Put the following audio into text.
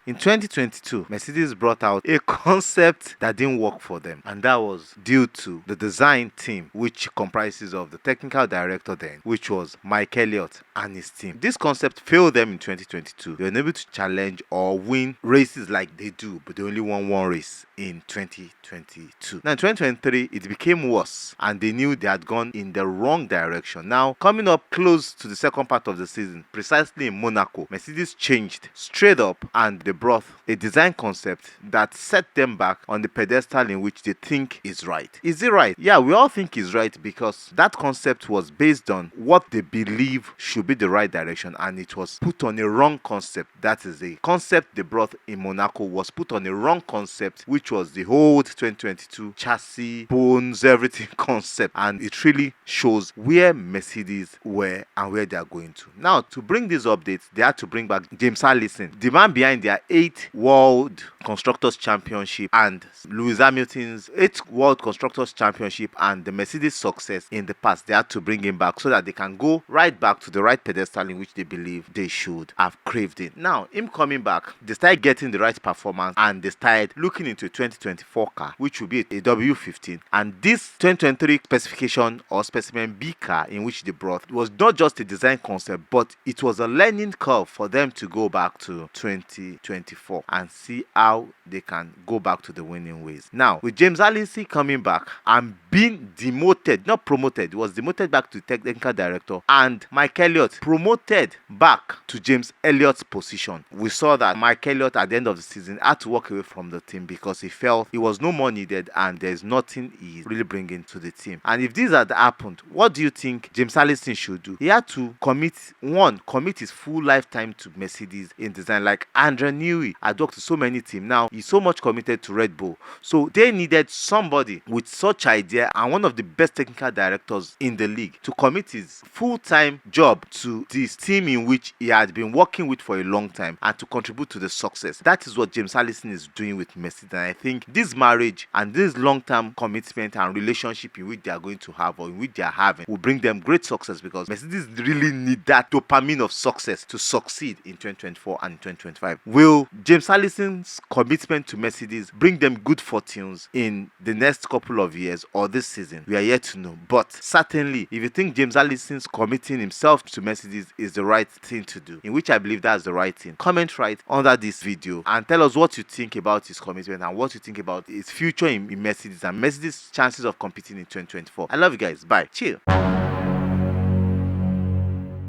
in 2022, Mercedes brought out a concept that didn't work for them, and that was due to the design team, which comprises of the technical director then, which was Mike Elliott and his team. This concept failed them in 2022. They were unable to challenge or win races like they do, but they only won one race in 2022. Now in 2023, it became worse, and they knew they had gone in the wrong direction. Now, coming up close to the second part of the season, precisely in Monaco, Mercedes changed straight up, and they brought a design concept that set them back on the pedestal in which they think is right. Is it right? Yeah, we all think is right because that concept was based on what they believe should be the right direction, and it was put on a wrong concept. That is, the concept they brought in Monaco was put on a wrong concept, which was the whole 2022 chassis, bones, everything concept, and it really shows where Mercedes were and where they are going to. Now, to bring these updates, they had to bring back James Allison, the man behind their 8th World Constructors Championship and Lewis Hamilton's 8th World Constructors Championship and the Mercedes success in the past. They had to bring him back so that they can go right back to the right pedestal in which they believe they should have craved it. Now, him coming back, they started getting the right performance, and they started looking into a 2024 car, which will be a W15. And this 2023 specification or specimen B car in which they brought was not just a design concept, but it was a learning curve for them to go back to 2024 and see how they can go back to the winning ways. Now, with James Allison coming back and being demoted, not promoted, was demoted back to technical director, and Mike Elliott promoted back to James Elliott's position, we saw that Mike Elliott at the end of the season had to walk away from the team because he felt he was no more needed and there's nothing he's really bringing to the team. And if this had happened, what do you think James Allison should do? He had to commit his full lifetime to Mercedes in design. Like Andre Newey had worked to so many teams. Now he's so much committed to Red Bull, so they needed somebody with such idea and one of the best technical directors in the league to commit his full-time job to this team in which he had been working with for a long time and to contribute to the success. That is what James Allison is doing with Mercedes, and I think this marriage and this long-term commitment and relationship in which they are going to have or in which they are having will bring them great success, because Mercedes really need that dopamine of success to succeed in 2024 and 2025. Will James Allison's commitment to Mercedes bring them good fortunes in the next couple of years or this season? We are yet to know. But certainly, if you think James Allison's committing himself to Mercedes is the right thing to do, in which I believe that's the right thing, comment right under this video and tell us what you think about his commitment and what you think about his future in Mercedes and Mercedes' chances of competing in 2024. I love you guys. Bye. Chill.